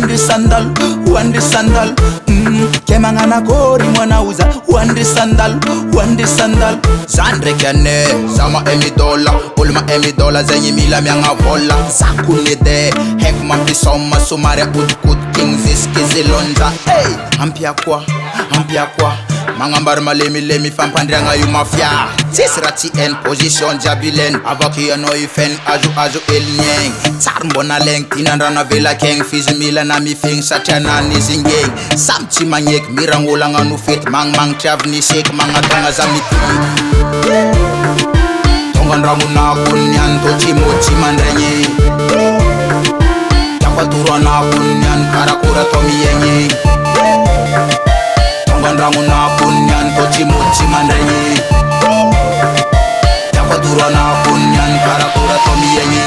wandi sandal Kemangana kori mwanauza wandi sandal Zandre kene zama $1 ulma $1 zenye mila mianga vola Zakunide hekma pisoma sumare udkut king ziski zilonza Hey, ampia kwa Mangambar malemi fampandrianga yu mafia Tisrati en position jabilen Avaki ano ifen aju elnyeng Tsarmbona leng tinandrana vela keng Fizi mila na mifing satana nizingeng Samti manyek mirangola nga nufit Mang trav ni shake mga tonga za miti Tongan ramuna kunyan tochi mochi mandrenye Yakwaturwa na kunyan karakura tomi yenye Ramuna kunyan tochi mochi mandrenye Yakwaturwa na kunyan karakura tomi yenye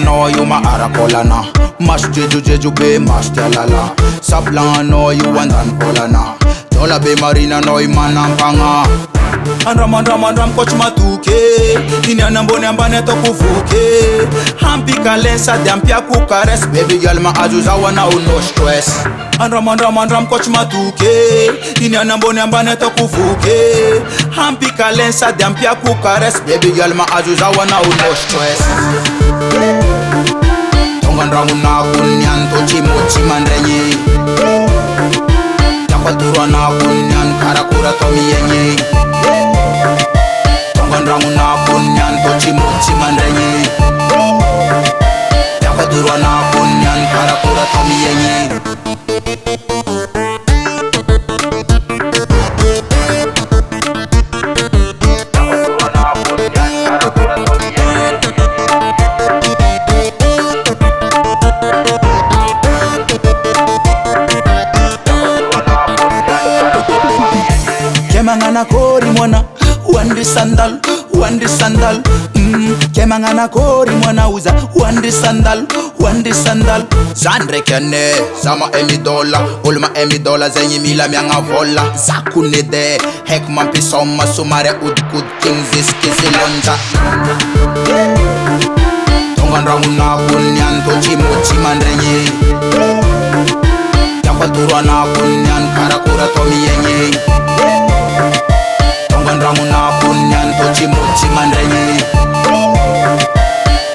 no yuma arakolana Mash jeju be mash telala Sablan no you wandan polana Tola be marina no imana mpanga Andram coach matuke Inyana mbone ambane tokufuke Hampika lensa dampia kukares Baby girl ma ajuza wana no stress Andram coach matuke Inyana mbone ambane tokufuke Hampika lensa dampia kukares Baby girl ma ajuza wana no stress Tongan ramuna kunyan tochi mochi mandrenye Yakwaturwa na kunyan karakura tomi yenye Tongan ramuna kunyan tochi mochi mandrenye Yakwaturwa na kunyan karakura tomi yenye Kemangana kori mwana wandi sandal Kemangana kori mwana uza wandi sandal Zandre kene zama $1 ulma $1 zenye mila mianga vola Zakunide hekma pisoma sumare udkut king ziski zilonza Tongan ramuna kunyan tochi mochi mandrenye Yakwaturwa na kunyan karakura tomi yenye Ramuna kunyan tochi mochi mandrenye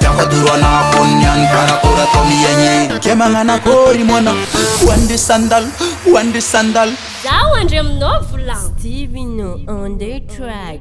Yakwaturwa na kunyan karakura tomi yenye Kemangana kori mwana wandi sandal Zawandre mnovula Stevino on the track